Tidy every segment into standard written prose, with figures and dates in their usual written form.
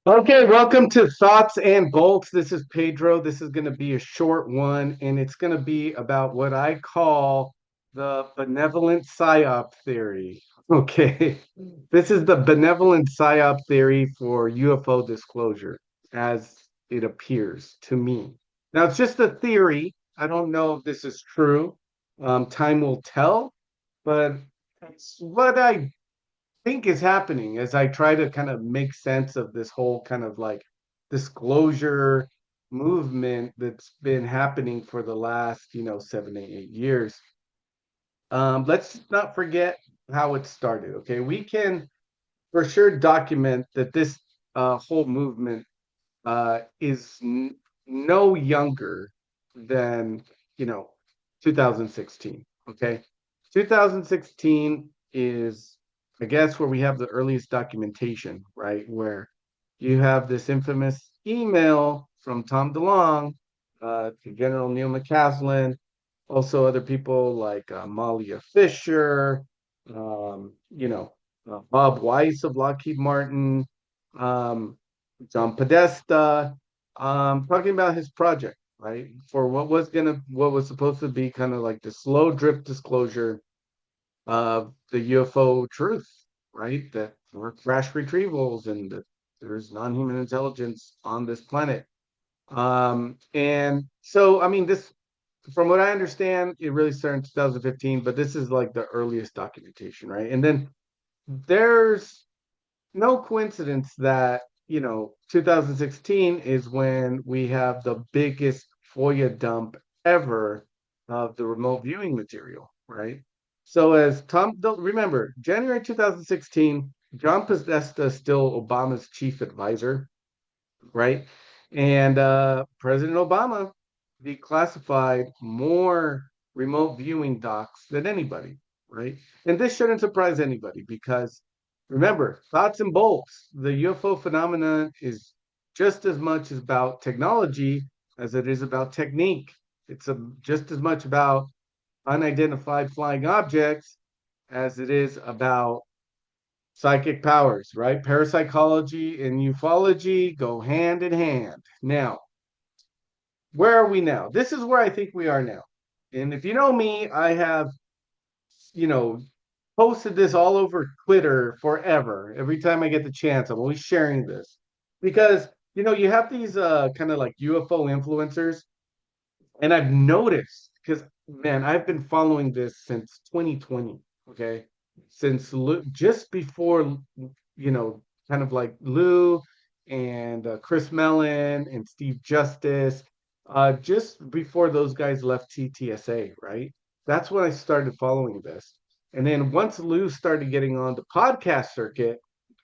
Okay, welcome to Thoughts and Bolts. This is Pedro. This is going to be a short one, and it's going to be about what I call the benevolent psyop theory. Okay, this is the benevolent psyop theory for UFO disclosure, as it appears to me. Now, it's just a theory. I don't know if this is true. Time will tell, but it's what I think is happening as I try to kind of make sense of this whole kind of like disclosure movement that's been happening for the last, 7, 8 years. Let's not forget how it started. Okay, we can for sure document that this whole movement is no younger than, you know, 2016. Okay, 2016 is, I guess, where we have the earliest documentation, right? Where you have this infamous email from Tom DeLonge to General Neil McCaslin, also other people like Malia Fisher, Bob Weiss of Lockheed Martin, um, John Podesta, talking about his project, right? For what was supposed to be kind of like the slow drip disclosure of the UFO truth, right? That there were crash retrievals and that there's non-human intelligence on this planet. And so, I mean, this, from what I understand, it really started in 2015, but this is like the earliest documentation, right? And then there's no coincidence that, 2016 is when we have the biggest FOIA dump ever of the remote viewing material, right? So as Tom, don't remember, January 2016, John Podesta is still Obama's chief advisor, right? And President Obama declassified more remote viewing docs than anybody, right? And this shouldn't surprise anybody because remember, thoughts and bolts, the UFO phenomenon is just as much about technology as it is about technique. It's just as much about unidentified flying objects as it is about psychic powers, right? Parapsychology and ufology go hand in hand. Now, where are we now? This is where I think we are now. And if you know me, I have, you know, posted this all over Twitter forever. Every time I get the chance, I'm always sharing this because, you have these kind of like UFO influencers. And I've noticed because, man, I've been following this since 2020. Okay. Since just before, you know, kind of like Lou and Chris Mellon and Steve Justice, just before those guys left TTSA, right? That's when I started following this. And then once Lou started getting on the podcast circuit,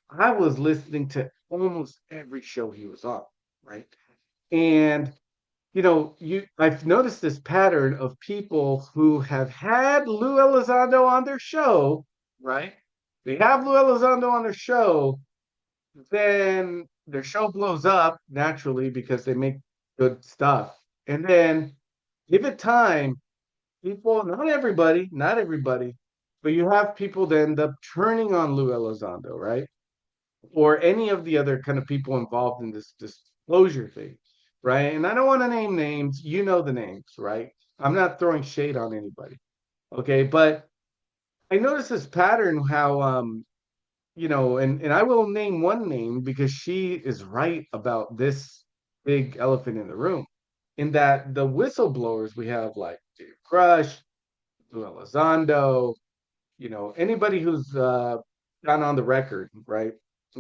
I was listening to almost every show he was on, right? And I've noticed this pattern of people who have had Lou Elizondo on their show, right? They have Lou Elizondo on their show, then their show blows up naturally because they make good stuff. And then give it time, people, not everybody, but you have people that end up turning on Lou Elizondo, right? Or any of the other kind of people involved in this disclosure thing, right? And I don't want to name names, you know the names, right? I'm not throwing shade on anybody, okay? But I noticed this pattern how, and I will name one name because she is right about this big elephant in the room, in that the whistleblowers we have like Dave Crush, Lou Elizondo, anybody who's gone on the record, right?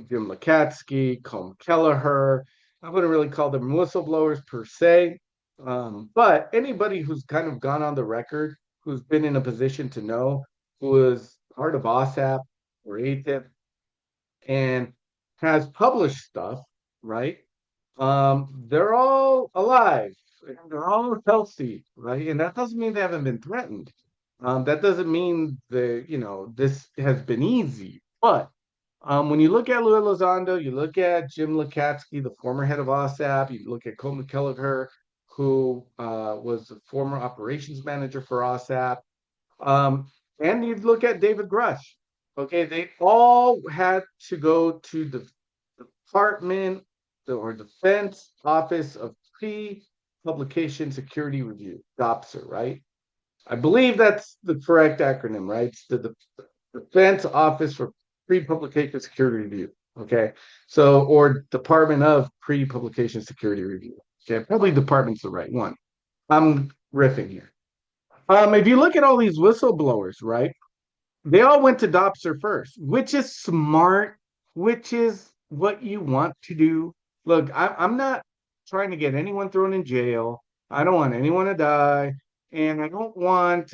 Jim Lakatsky, Colm Kelleher. I wouldn't really call them whistleblowers per se, but anybody who's kind of gone on the record, who's been in a position to know, who is part of OSAP or ATIP, and has published stuff, right? They're all alive and they're all healthy, right? And that doesn't mean they haven't been threatened. That doesn't mean this has been easy. But when you look at Lou Elizondo, you look at Jim Lakatsky, the former head of OSAP, you look at Colton Kelleher, who was the former operations manager for OSAP, and you look at David Grush. Okay, they all had to go to the Department or Defense Office of Pre-Publication Security Review, DOPSR, right? I believe that's the correct acronym, right? It's the Defense Office for Pre-Publication Security Review. Okay, so or Department of Pre-Publication Security Review. Okay, probably department's the right one. I'm riffing here. If you look at all these whistleblowers, right? They all went to Dobster first, which is smart, which is what you want to do. Look, I'm not trying to get anyone thrown in jail. I don't want anyone to die, and I don't want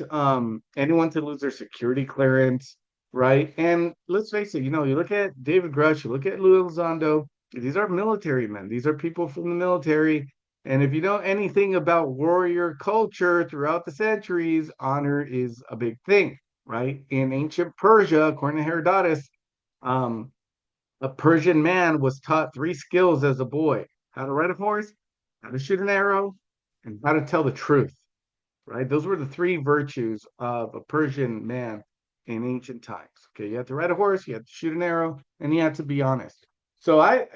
anyone to lose their security clearance, right? And let's face it, you look at David Grush, you look at Louis Elizondo, these are military men. These are people from the military. And if you know anything about warrior culture throughout the centuries, honor is a big thing, right? In ancient Persia, according to Herodotus, um, a Persian man was taught three skills as a boy: how to ride a horse, how to shoot an arrow, and how to tell the truth, right? Those were the three virtues of a Persian man in ancient times. Okay, you had to ride a horse, you had to shoot an arrow, and you had to be honest. So I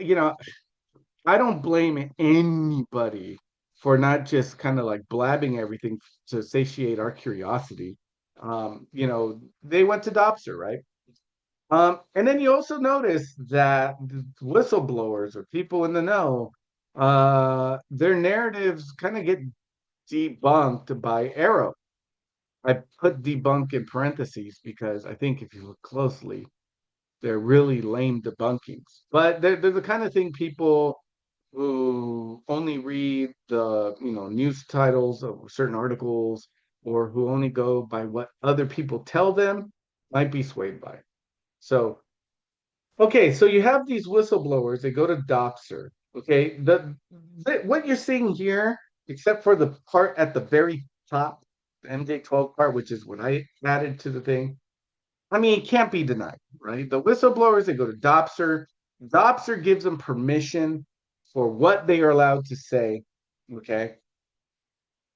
don't blame anybody for not just kind of like blabbing everything to satiate our curiosity. They went to Dobster, right? And then you also notice that the whistleblowers or people in the know, their narratives kind of get debunked by Arrow. I put debunk in parentheses because I think if you look closely, they're really lame debunkings. But they're the kind of thing people who only read the news titles of certain articles or who only go by what other people tell them might be swayed by. So okay, so you have these whistleblowers, they go to Doxer. Okay, what you're seeing here, except for the part at the very top, the MJ12 part, which is what I added to the thing. I mean, it can't be denied, right? The whistleblowers, they go to Dopser. Dopser gives them permission for what they are allowed to say. Okay.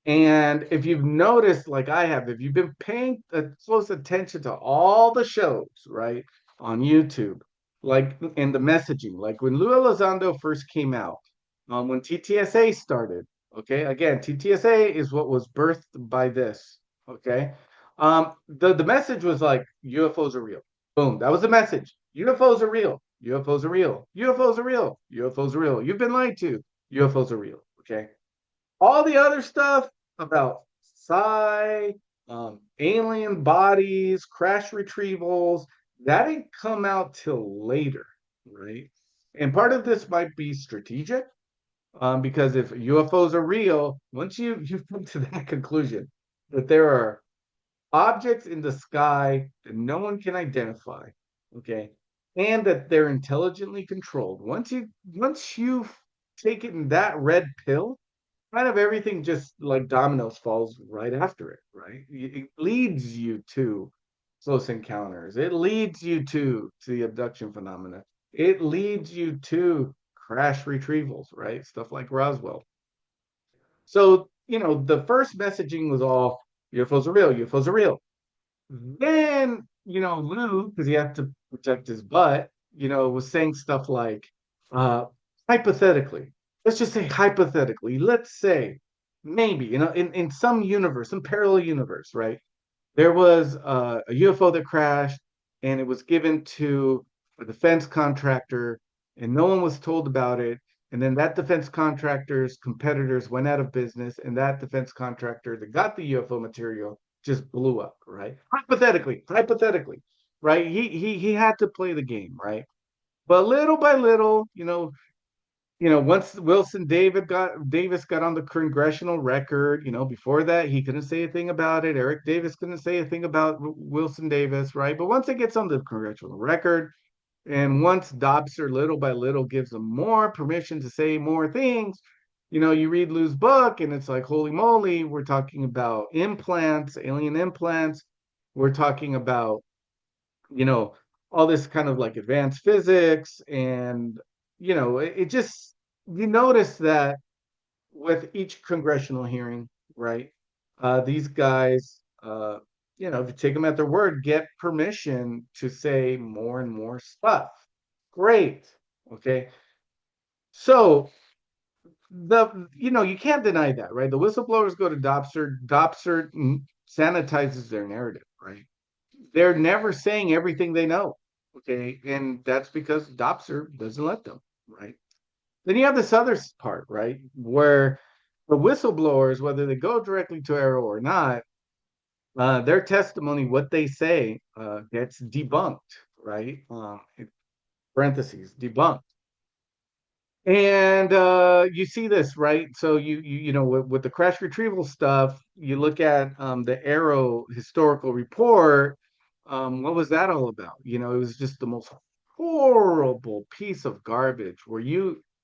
And if you've noticed, like I have, if you've been paying close attention to all the shows, right, on YouTube, like in the messaging, like when Lou Elizondo first came out, when TTSA started, okay, again, TTSA is what was birthed by this, okay. The message was like UFOs are real. Boom, that was the message. UFOs are real. UFOs are real. UFOs are real. UFOs are real. You've been lied to. UFOs are real. Okay. All the other stuff about alien bodies, crash retrievals, that didn't come out till later, right? And part of this might be strategic, because if UFOs are real, once you come to that conclusion that there are objects in the sky that no one can identify, okay, and that they're intelligently controlled. Once you've taken that red pill, kind of everything just like dominoes falls right after it, right? It leads you to close encounters. It leads you to the abduction phenomena. It leads you to crash retrievals, right? Stuff like Roswell. So, the first messaging was all UFOs are real, UFOs are real. Then, Lou, because he had to protect his butt, was saying stuff like, uh, hypothetically, let's just say hypothetically, let's say maybe, in some universe, some parallel universe, right? There was a UFO that crashed and it was given to a defense contractor and no one was told about it. And then that defense contractor's competitors went out of business and that defense contractor that got the UFO material just blew up, right? Hypothetically, right? He had to play the game, right? But little by little, once Davis got on the congressional record, before that he couldn't say a thing about it. Eric Davis couldn't say a thing about Wilson Davis, right? But once it gets on the congressional record, and once Dobson little by little gives them more permission to say more things, you read Lou's book and it's like, holy moly, we're talking about implants, alien implants. We're talking about, you know, all this kind of like advanced physics. And, it just, you notice that with each congressional hearing, right? These guys, if you take them at their word, get permission to say more and more stuff. Great. Okay. So you can't deny that, right? The whistleblowers go to Dobster. Dobster sanitizes their narrative, right? They're never saying everything they know, okay? And that's because Dobster doesn't let them, right? Then you have this other part, right, where the whistleblowers, whether they go directly to Arrow or not, their testimony, what they say, gets debunked, right? Parentheses, debunked. And you see this, right? So with the crash retrieval stuff, you look at the Arrow historical report. What was that all about? It was just the most horrible piece of garbage where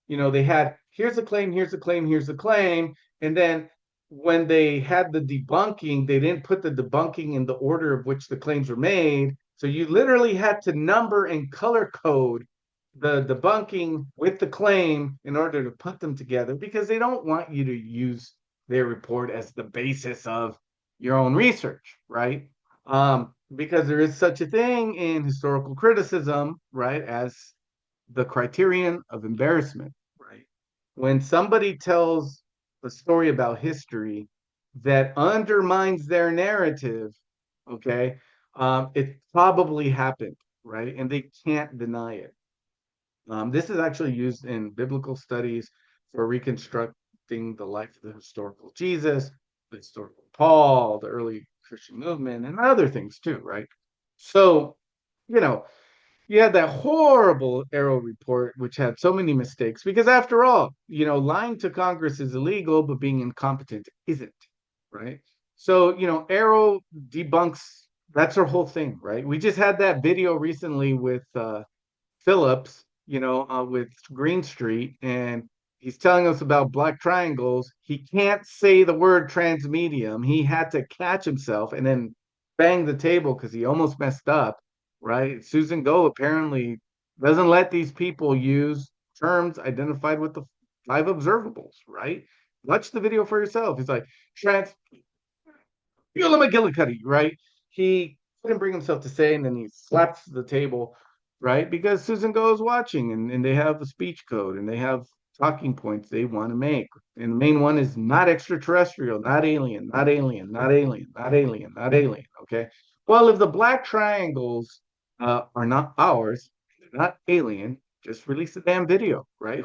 they had here's a claim, here's a claim, here's a claim, and then when they had the debunking, they didn't put the debunking in the order of which the claims were made. So you literally had to number and color code the debunking with the claim in order to put them together because they don't want you to use their report as the basis of your own research, right? Because there is such a thing in historical criticism, right, as the criterion of embarrassment, right? When somebody tells a story about history that undermines their narrative, okay, it probably happened, right? And they can't deny it. This is actually used in biblical studies for reconstructing the life of the historical Jesus, the historical Paul, the early Christian movement, and other things too, right? So, you know, you had that horrible Arrow report, which had so many mistakes, because after all, lying to Congress is illegal, but being incompetent isn't, right? So, Arrow debunks, that's her whole thing, right? We just had that video recently with Phillips, with Green Street, and he's telling us about black triangles. He can't say the word transmedium. He had to catch himself and then bang the table because he almost messed up, right? Susan Go apparently doesn't let these people use terms identified with the five observables, right? Watch the video for yourself. He's like, trans Eula McGillicuddy, right? He couldn't bring himself to say, and then he slaps the table, right? Because Susan goes watching, and they have a speech code, and they have talking points they want to make. And the main one is not extraterrestrial, not alien, not alien, not alien, not alien, not alien. Okay. Well, if the black triangles are not ours, they're not alien, just release the damn video, right?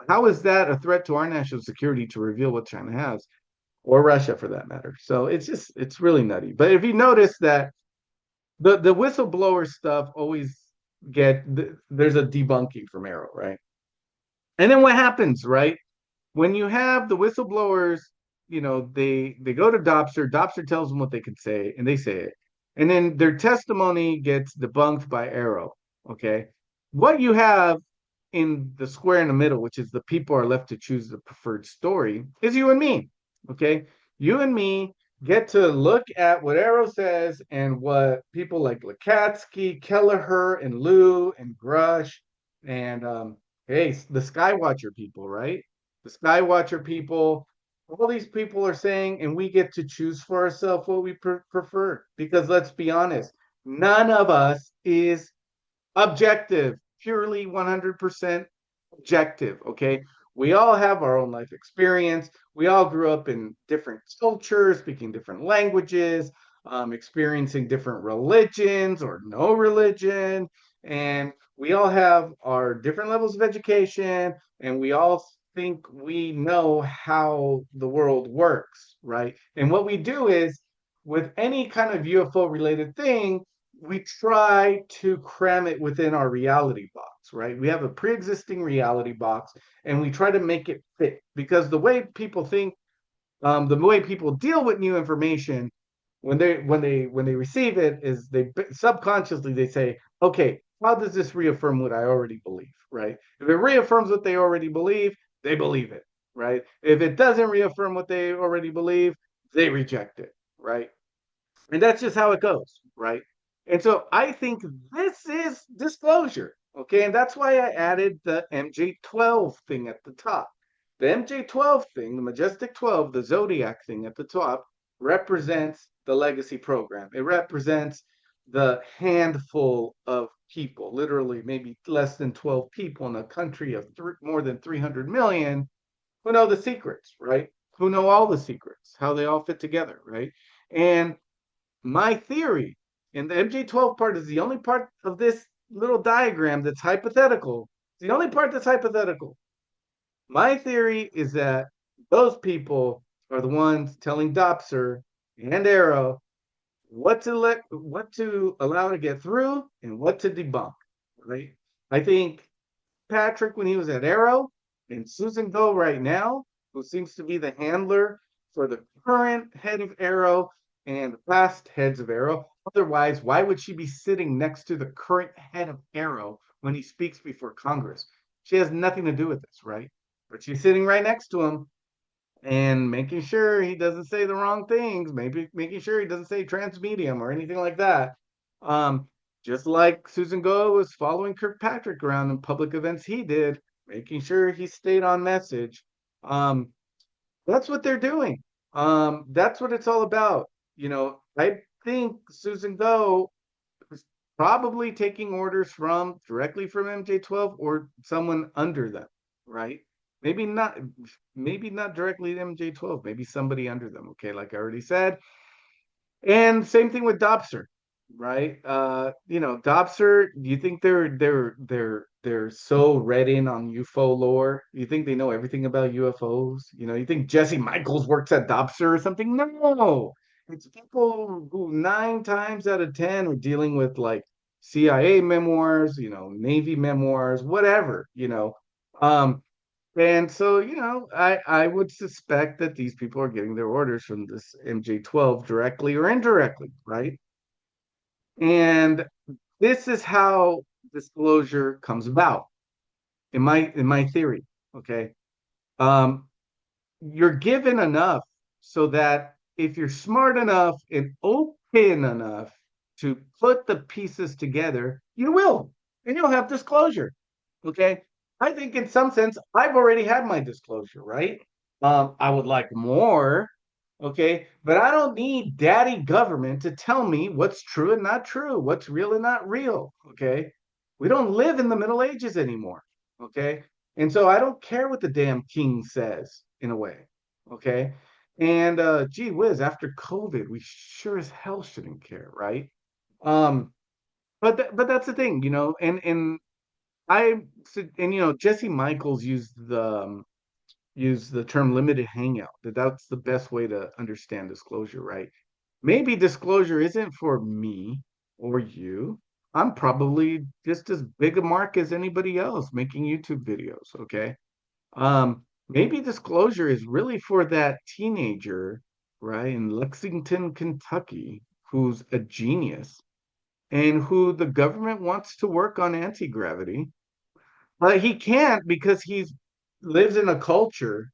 How is that a threat to our national security to reveal what China has? Or Russia for that matter. So it's really nutty. But if you notice that the whistleblower stuff always there's a debunking from Arrow, right? And then what happens, right? When you have the whistleblowers, they go to Dobster. Dobster tells them what they can say, and they say it. And then their testimony gets debunked by Arrow. Okay. What you have in the square in the middle, which is the people are left to choose the preferred story, is you and me. Okay. You and me get to look at what Arrow says and what people like Lukatsky, Kelleher, and Lou and Grush and hey, the Skywatcher people, right? The Skywatcher people, all these people are saying, and we get to choose for ourselves what we prefer. Because let's be honest, none of us is objective, purely 100% objective. Okay. We all have our own life experience. We all grew up in different cultures, speaking different languages, experiencing different religions or no religion. And we all have our different levels of education, and we all think we know how the world works, right? And what we do is, with any kind of UFO related thing, we try to cram it within our reality box, right? We have a pre-existing reality box and we try to make it fit because the way people think, the way people deal with new information when they receive it is they subconsciously they say, okay, how does this reaffirm what I already believe, right? If it reaffirms what they already believe, they believe it, right? If it doesn't reaffirm what they already believe, they reject it, right? And that's just how it goes, right? And so I think this is disclosure, okay? And that's why I added the MJ12 thing at the top. The MJ12 thing, the Majestic 12, the Zodiac thing at the top, represents the legacy program. It represents the handful of people, literally maybe less than 12 people in a country of more than 300 million, who know the secrets, right? Who know all the secrets, how they all fit together, right? And my theory, and the MJ12 part is the only part of this little diagram that's hypothetical. It's the only part that's hypothetical. My theory is that those people are the ones telling Dopser and Arrow what to allow to get through and what to debunk, right? I think Patrick when he was at Arrow and Susan Go right now, who seems to be the handler for the current head of Arrow and past heads of Arrow. Otherwise, why would she be sitting next to the current head of Arrow when he speaks before Congress? She has nothing to do with this, right? But she's sitting right next to him and making sure he doesn't say the wrong things, maybe making sure he doesn't say transmedium or anything like that. Um, just like Susan Go was following Kirkpatrick around in public events, he did, making sure he stayed on message. Um, that's what they're doing. That's what it's all about. I think Susan Go is probably taking orders from directly from MJ12 or someone under them, right? Maybe not, maybe not directly to MJ12, maybe somebody under them. Okay, like I already said. And same thing with Dobser, right? Dobser, do you think they're so read in on UFO lore? You think they know everything about UFOs? You think Jesse Michaels works at Dobser or something? No. It's people who 9 times out of 10 are dealing with like CIA memoirs, Navy memoirs, whatever. Um, and so, I would suspect that these people are getting their orders from this MJ12 directly or indirectly, right? And this is how disclosure comes about in my theory. Okay. Um, you're given enough so that if you're smart enough and open enough to put the pieces together, you will, and you'll have disclosure. Okay. I think in some sense, I've already had my disclosure, right? I would like more. Okay. But I don't need daddy government to tell me what's true and not true, what's real and not real. Okay. We don't live in the Middle Ages anymore. Okay. And so I don't care what the damn king says in a way. Okay. And gee whiz, after COVID, we sure as hell shouldn't care, right? Um, but that's the thing, I and Jesse Michaels used the term limited hangout. That's the best way to understand disclosure, right? Maybe disclosure isn't for me or you. I'm probably just as big a mark as anybody else making YouTube videos, okay? Maybe disclosure is really for that teenager, right, in Lexington, Kentucky, who's a genius and who the government wants to work on anti-gravity, but he can't because he's lives in a culture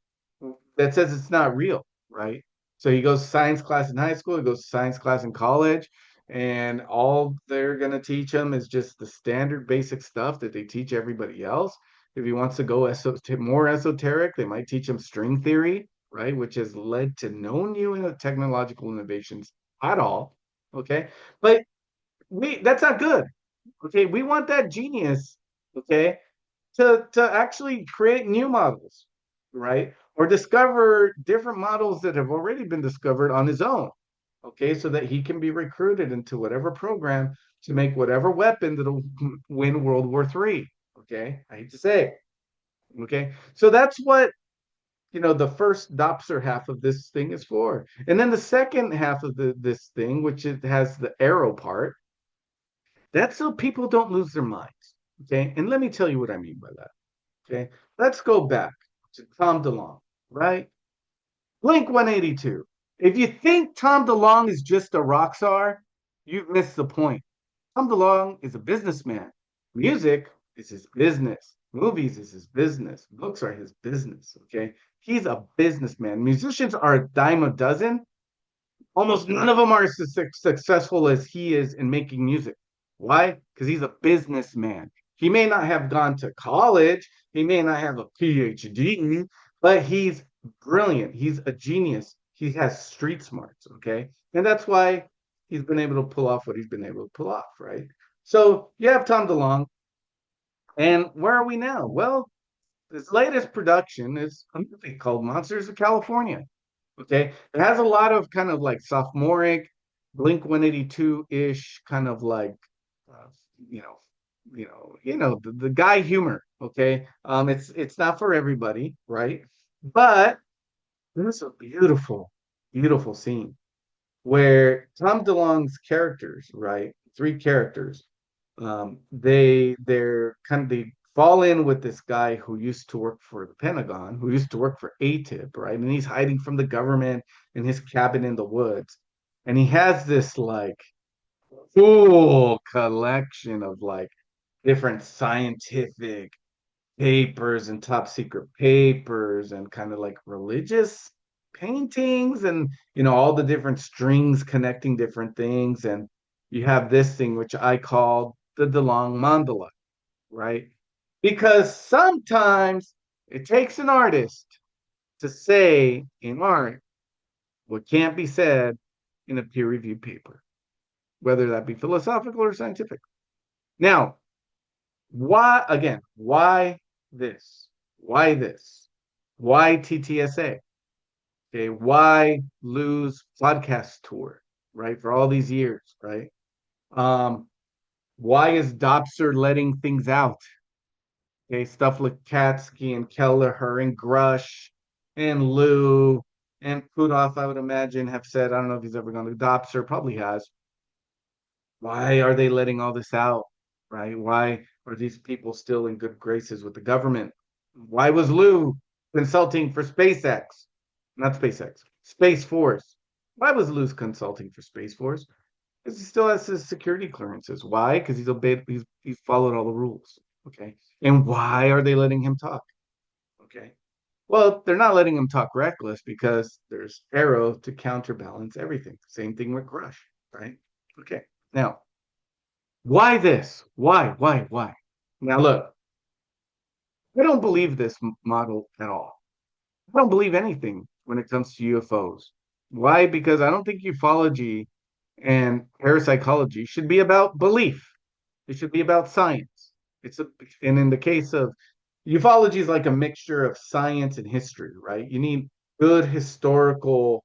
that says it's not real, right? So he goes to science class in high school, he goes to science class in college, and all they're gonna teach him is just the standard basic stuff that they teach everybody else. If he wants to go more esoteric, they might teach him string theory, right? Which has led to no new technological innovations at all. Okay. But that's not good. Okay. We want that genius, okay, to actually create new models, right? Or discover different models that have already been discovered on his own, okay, so that he can be recruited into whatever program to make whatever weapon that'll win World War III. Okay, I hate to say it. Okay, so that's what the first Dopser half of this thing is for, and then the second half of this thing, which it has the arrow part, that's so people don't lose their minds. Okay, and let me tell you what I mean by that. Okay, let's go back to Tom DeLonge, right? Blink 182. If you think Tom DeLonge is just a rock star, you've missed the point. Tom DeLonge is a businessman. Music is his business. Movies is his business. Books are his business. Okay. He's a businessman. Musicians are a dime a dozen. Almost none of them are as successful as he is in making music. Why? Because he's a businessman. He may not have gone to college, he may not have a PhD, but he's brilliant. He's a genius. He has street smarts. Okay. And that's why he's been able to pull off what he's been able to pull off, right? So you have Tom DeLonge, and where are we now? Well, his latest production is a movie called Monsters of California. Okay, it has a lot of kind of like sophomoric, Blink 182 ish kind of like, uh, you know, the guy humor. Okay, it's not for everybody, right? But there's a beautiful, beautiful scene where Tom DeLonge's characters, right, three characters, they fall in with this guy who used to work for the Pentagon, who used to work for ATIP, right? And he's hiding from the government in his cabin in the woods. And he has this like full collection of like different scientific papers and top secret papers and kind of like religious paintings and all the different strings connecting different things. And you have this thing which I call the DeLong mandala, right? Because sometimes it takes an artist to say in art what can't be said in a peer-reviewed paper, whether that be philosophical or scientific. Now, why this? Why this? Why TTSA? Okay, why lose podcast tour, right? For all these years, right? Um, why is Dobser letting things out? Okay, stuff like Katsky and Kelleher and Grush and Lou and Kudoff, I would imagine, have said, I don't know if he's ever gone to Dobser, probably has. Why are they letting all this out? Right? Why are these people still in good graces with the government? Why was Lou consulting for SpaceX? Not SpaceX, Space Force. Why was Lou consulting for Space Force? Because he still has his security clearances. Why? Because he's followed all the rules. Okay. And why are they letting him talk? Okay. Well, they're not letting him talk reckless because there's Arrow to counterbalance everything. Same thing with Grush, right? Okay. Now, why this? Why? Now, look, I don't believe this model at all. I don't believe anything when it comes to UFOs. Why? Because I don't think ufology and parapsychology should be about belief. It should be about science. It's a, and in the case of ufology is like a mixture of science and history, right? You need good historical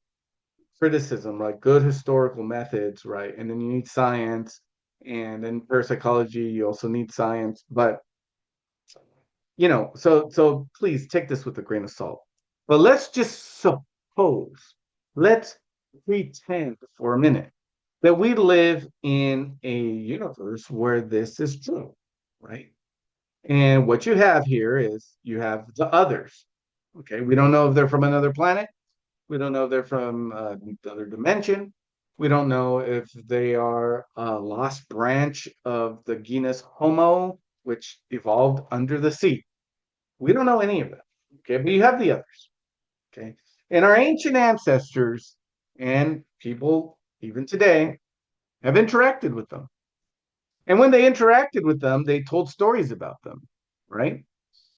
criticism, right? Good historical methods, right? And then you need science, and then parapsychology, you also need science. But so please take this with a grain of salt. But let's just suppose, let's pretend for a minute that we live in a universe where this is true, right? And what you have here is you have the others. Okay, we don't know if they're from another planet. We don't know if they're from another dimension. We don't know if they are a lost branch of the genus Homo, which evolved under the sea. We don't know any of that. Okay, but you have the others. Okay, and our ancient ancestors and people even today have interacted with them. And when they interacted with them, they told stories about them, right?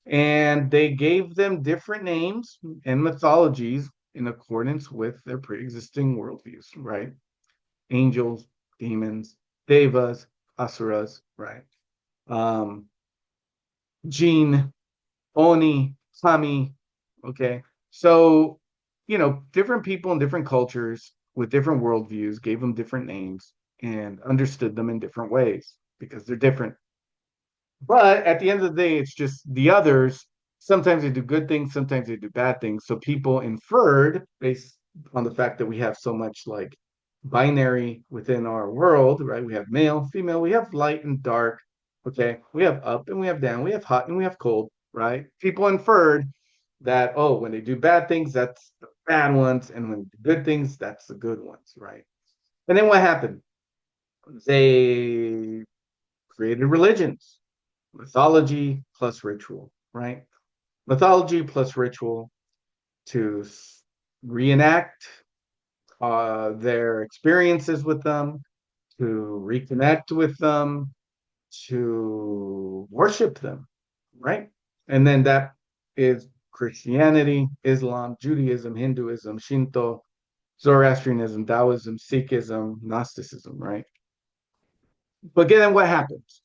And they gave them different names and mythologies in accordance with their pre-existing worldviews, right? Angels, demons, devas, asuras, right? Um, Jinn, Oni, Kami, okay? So, different people in different cultures with different worldviews gave them different names and understood them in different ways because they're different. But at the end of the day, it's just the others. Sometimes they do good things, sometimes they do bad things. So people inferred based on the fact that we have so much like binary within our world, right? We have male, female, we have light and dark. Okay. We have up and we have down, we have hot and we have cold, right? People inferred that, oh, when they do bad things, that's the bad ones. And when they do good things, that's the good ones, right? And then what happened? They created religions, mythology plus ritual, right? Mythology plus ritual to reenact their experiences with them, to reconnect with them, to worship them, right? And then that is Christianity, Islam, Judaism, Hinduism, Shinto, Zoroastrianism, Taoism, Sikhism, Gnosticism, right? But then what happens?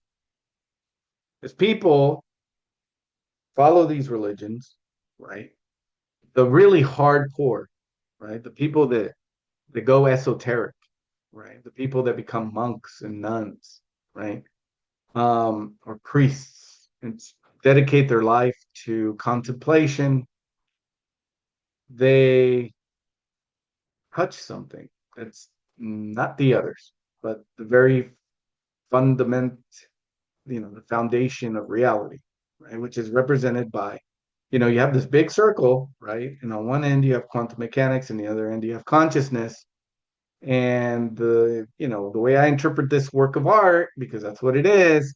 Is people follow these religions, right? The really hardcore, right? The people that go esoteric, right? The people that become monks and nuns, right? Or priests and dedicate their life to contemplation. They touch something that's not the others, but the very fundament, the foundation of reality, right? Which is represented by, you have this big circle, right? And on one end you have quantum mechanics, and the other end you have consciousness. And the way I interpret this work of art, because that's what it is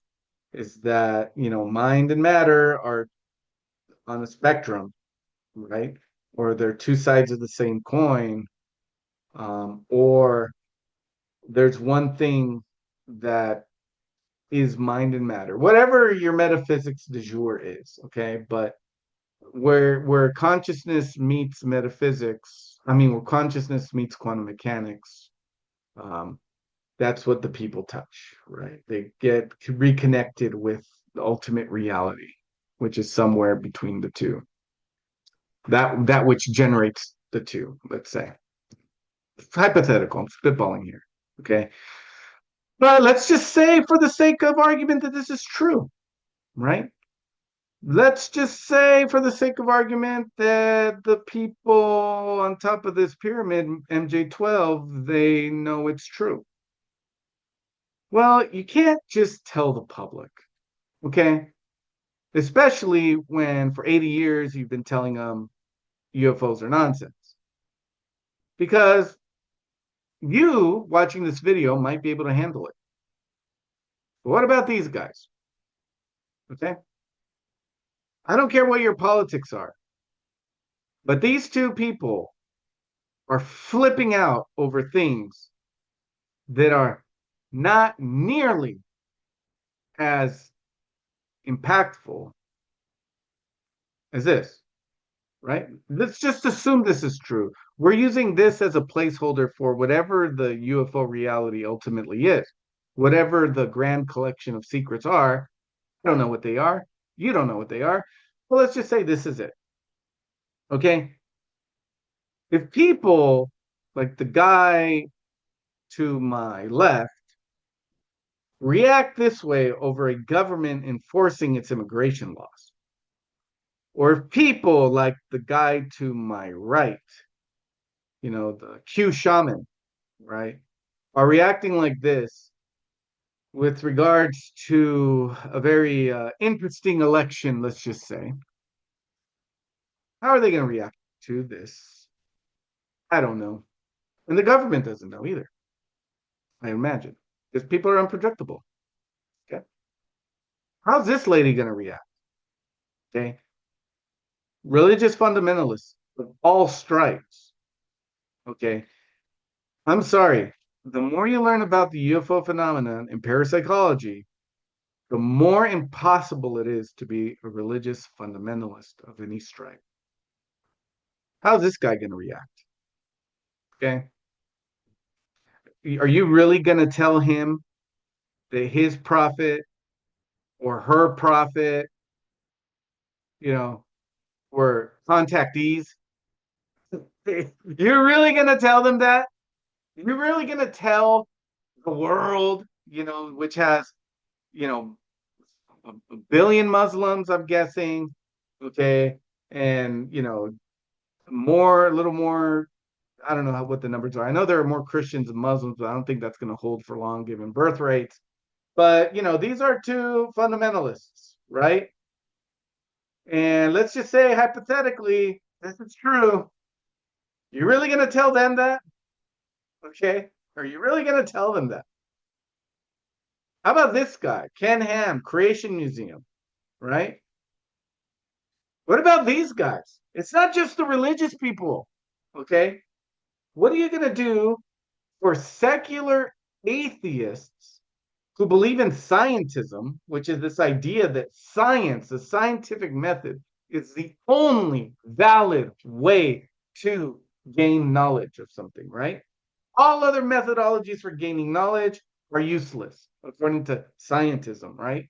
that, mind and matter are on a spectrum, right? Or they're two sides of the same coin, or there's one thing that is mind and matter, whatever your metaphysics du jour is, okay? But where consciousness meets metaphysics, I mean, where consciousness meets quantum mechanics, um, that's what the people touch, right? They get reconnected with the ultimate reality, which is somewhere between the two. That which generates the two, let's say. It's hypothetical, I'm spitballing here. Okay. But let's just say, for the sake of argument, that this is true, right? Let's just say, for the sake of argument, that the people on top of this pyramid, MJ12, they know it's true. Well, you can't just tell the public, okay? Especially when for 80 years you've been telling them UFOs are nonsense. Because you watching this video might be able to handle it. But what about these guys? Okay? I don't care what your politics are, but these two people are flipping out over things that are not nearly as impactful as this, right? Let's just assume this is true. We're using this as a placeholder for whatever the UFO reality ultimately is, whatever the grand collection of secrets are. I don't know what they are. You don't know what they are. Well, let's just say this is it. Okay? If people like the guy to my left react this way over a government enforcing its immigration laws, or if people like the guy to my right, the Q shaman, right, are reacting like this with regards to a very interesting election, let's just say, how are they going to react to this? I don't know. And the government doesn't know either, I imagine, because people are unpredictable. Okay. How's this lady going to react? Okay. Religious fundamentalists of all stripes. Okay. I'm sorry. The more you learn about the UFO phenomenon in parapsychology, the more impossible it is to be a religious fundamentalist of any stripe. How's this guy going to react? Okay. Are you really going to tell him that his prophet or her prophet, you know, were contactees? You're really going to tell them that? You're really going to tell the world, which has, you know, a billion Muslims, I'm guessing, okay, and a little more. I don't know what the numbers are. I know there are more Christians than Muslims, but I don't think that's going to hold for long given birth rates. But these are two fundamentalists, right? And let's just say hypothetically, this is true. You're really going to tell them that? Okay. Are you really going to tell them that? How about this guy, Ken Ham, Creation Museum, right? What about these guys? It's not just the religious people, okay? What are you going to do for secular atheists who believe in scientism, which is this idea that science, the scientific method, is the only valid way to gain knowledge of something, right? All other methodologies for gaining knowledge are useless, according to scientism, right?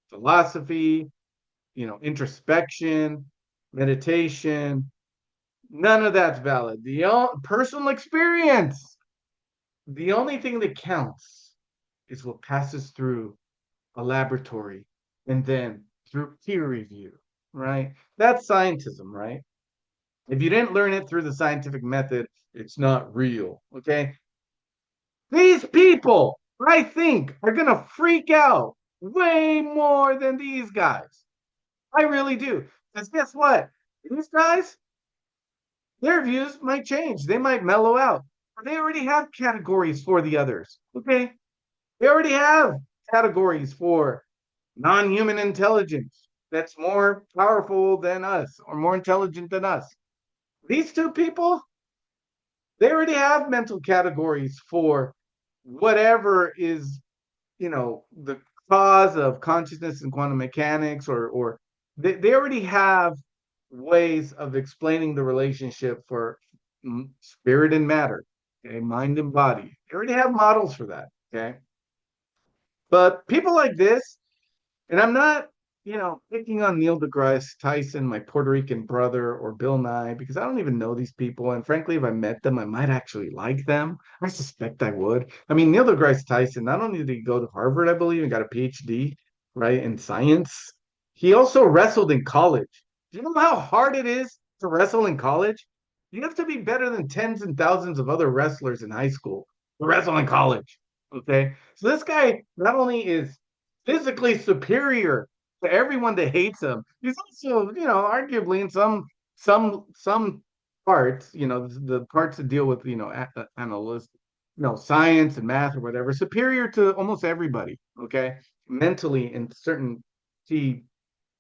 Philosophy, introspection, meditation, none of that's valid. Personal experience, the only thing that counts is what passes through a laboratory and then through peer review, right? That's scientism, right? If you didn't learn it through the scientific method, it's not real, okay? These people, I think, are going to freak out way more than these guys. I really do. Because guess what? These guys, their views might change. They might mellow out. They already have categories for the others. Okay. They already have categories for non human intelligence that's more powerful than us or more intelligent than us. These two people, they already have mental categories for whatever is, the cause of consciousness and quantum mechanics, or they already have ways of explaining the relationship for spirit and matter, okay, mind and body. They already have models for that, okay? But people like this, and I'm not, picking on Neil deGrasse Tyson, my Puerto Rican brother, or Bill Nye, because I don't even know these people. And frankly, if I met them, I might actually like them. I suspect I would. I mean, Neil deGrasse Tyson, not only did he go to Harvard, I believe, and got a PhD, right, in science, he also wrestled in college. Do you know how hard it is to wrestle in college? You have to be better than tens and thousands of other wrestlers in high school to wrestle in college. Okay. So this guy not only is physically superior to everyone that hates him. He's also, arguably in some parts, the parts that deal with, analyst, science and math or whatever, superior to almost everybody. Okay, mentally in certain key,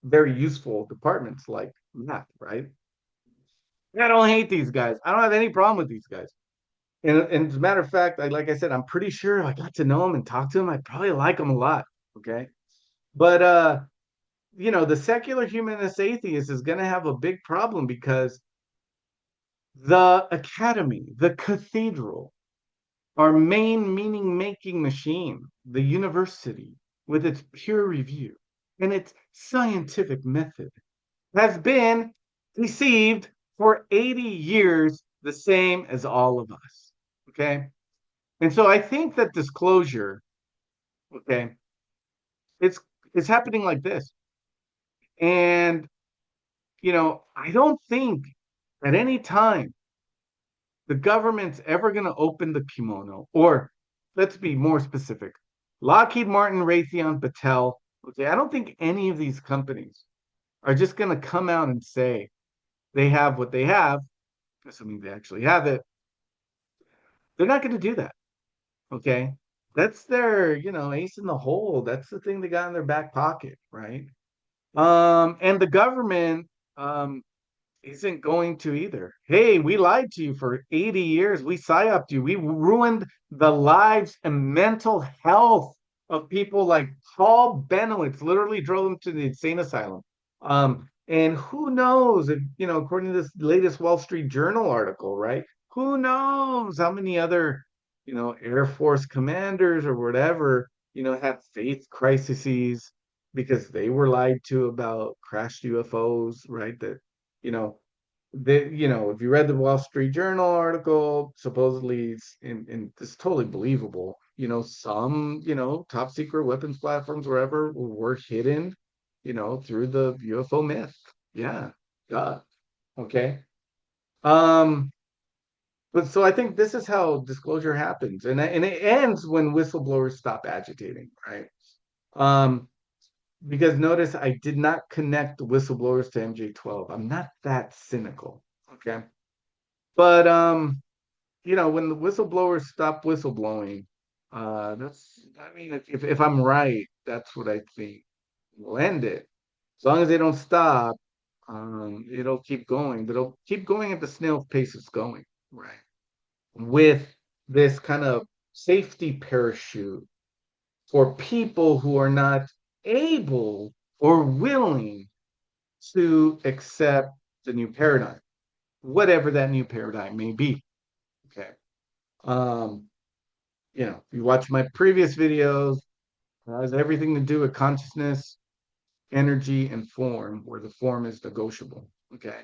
very useful departments like math, right? I don't hate these guys. I don't have any problem with these guys. And as a matter of fact, like I said, I'm pretty sure if I got to know him and talk to him, I'd probably like him a lot. Okay. But the secular humanist atheist is going to have a big problem because the academy, the cathedral, our main meaning making machine, the university, with its peer review and its scientific method, has been deceived for 80 years, the same as all of us. Okay. And so I think that disclosure, okay, it's it's happening like this. And I don't think at any time the government's ever going to open the kimono, or let's be more specific, Lockheed Martin, Raytheon, Patel. Okay, I don't think any of these companies are just going to come out and say they have what they have, assuming they actually have it. They're not going to do that. Okay, that's their, ace in the hole. That's the thing they got in their back pocket, right? And the government, isn't going to either. Hey, we lied to you for 80 years. We psyoped you. We ruined the lives and mental health of people like Paul Benowitz, literally drove them to the insane asylum. And who knows if, according to this latest Wall Street Journal article, right? Who knows how many other, Air Force commanders or whatever, have faith crises because they were lied to about crashed UFOs, right? That you know, if you read the Wall Street Journal article, supposedly and it's totally believable. Some, top secret weapons platforms wherever were hidden, through the UFO myth. Yeah. God. Okay. Um, but so I think this is how disclosure happens. And it ends when whistleblowers stop agitating, right? Um, because notice I did not connect the whistleblowers to MJ12. I'm not that cynical. Okay. But when the whistleblowers stop whistleblowing, that's I mean if I'm right, that's what I think will end it. As long as they don't stop, it'll keep going, but it'll keep going at the snail's pace it's going, right? With this kind of safety parachute for people who are not able or willing to accept the new paradigm, whatever that new paradigm may be. Okay. Um, if you watch my previous videos, it has everything to do with consciousness, energy, and form, where the form is negotiable. Okay.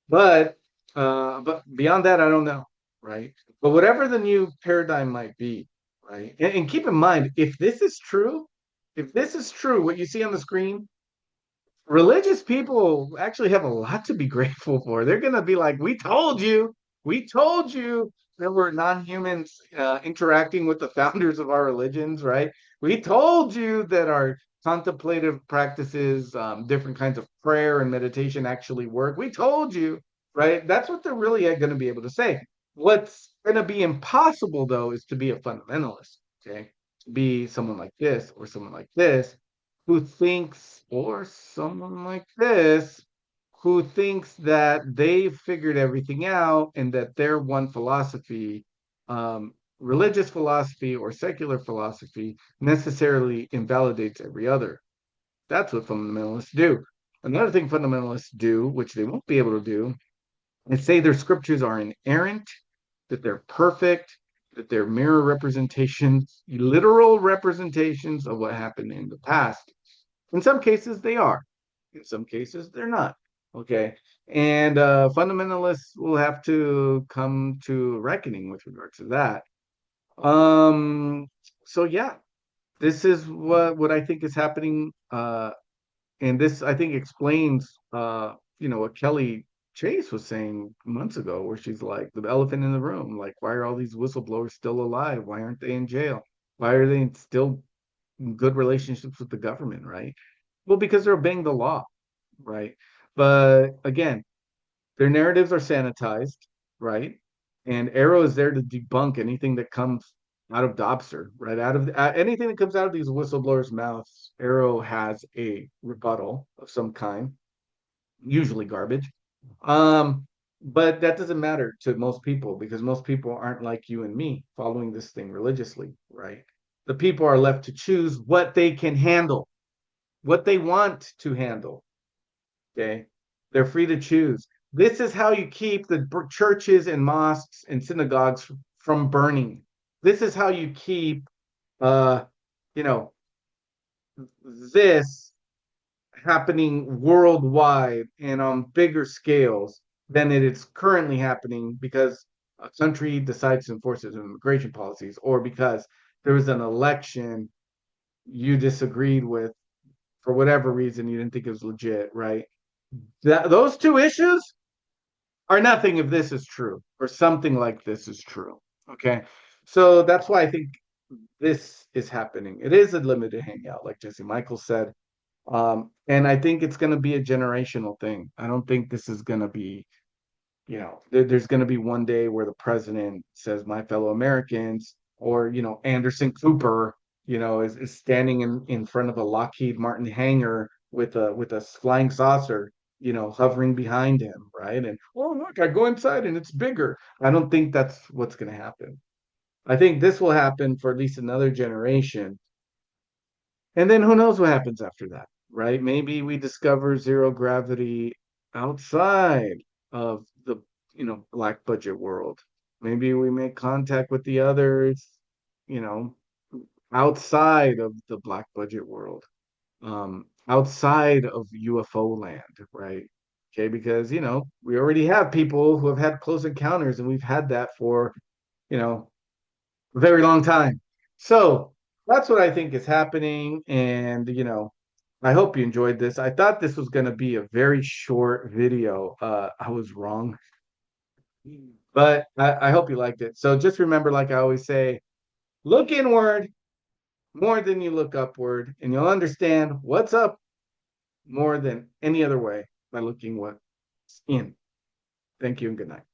But but beyond that, I don't know, right? But whatever the new paradigm might be, right? And keep in mind, if this is true, what you see on the screen, religious people actually have a lot to be grateful for. They're going to be like, we told you that we're non-humans interacting with the founders of our religions, right? We told you that our contemplative practices, different kinds of prayer and meditation actually work. We told you, right? That's what they're really going to be able to say. What's going to be impossible, though, is to be a fundamentalist, okay? To be someone like this or someone like this who thinks, or someone like this, who thinks that they've figured everything out and that their one philosophy, religious philosophy or secular philosophy, necessarily invalidates every other. That's what fundamentalists do. Another thing fundamentalists do, which they won't be able to do, is say their scriptures are inerrant, that they're perfect, that they're mirror representations, literal representations of what happened in the past. In some cases, they are. In some cases, they're not. Okay. And fundamentalists will have to come to reckoning with regard to that. Um, so yeah, this is what I think is happening. And this I think explains what Kelly Chase was saying months ago, where she's like the elephant in the room. Like, why are all these whistleblowers still alive? Why aren't they in jail? Why are they still in good relationships with the government, right? Well, because they're obeying the law, right? But again, their narratives are sanitized, right? And Arrow is there to debunk anything that comes out of Dobster, right? Out of anything that comes out of these whistleblowers' mouths, Arrow has a rebuttal of some kind, usually garbage. Um, but that doesn't matter to most people because most people aren't like you and me following this thing religiously, right? The people are left to choose what they can handle, what they want to handle. Okay. They're free to choose. This is how you keep the churches and mosques and synagogues from burning. This is how you keep, uh, you know, this happening worldwide and on bigger scales than it is currently happening because a country decides to enforce its immigration policies or because there was an election you disagreed with for whatever reason you didn't think it was legit, right? Those two issues are nothing if this is true or something like this is true. Okay. So that's why I think this is happening. It is a limited hangout, like Jesse Michael said. And I think it's going to be a generational thing. I don't think this is going to be, there's going to be one day where the president says, my fellow Americans, or, Anderson Cooper, is standing in front of a Lockheed Martin hangar with a flying saucer, hovering behind him, right? And oh look, I go inside and it's bigger. I don't think that's what's going to happen. I think this will happen for at least another generation. And then who knows what happens after that, right? Maybe we discover zero gravity outside of the, black budget world. Maybe we make contact with the others, you know, outside of the black budget world, outside of UFO land, right? Okay, because, we already have people who have had close encounters and we've had that for, you know, a very long time. So that's what I think is happening. And, I hope you enjoyed this. I thought this was going to be a very short video. I was wrong, but I hope you liked it. So just remember, like I always say, look inward more than you look upward, and you'll understand what's up more than any other way by looking what's in. Thank you and good night.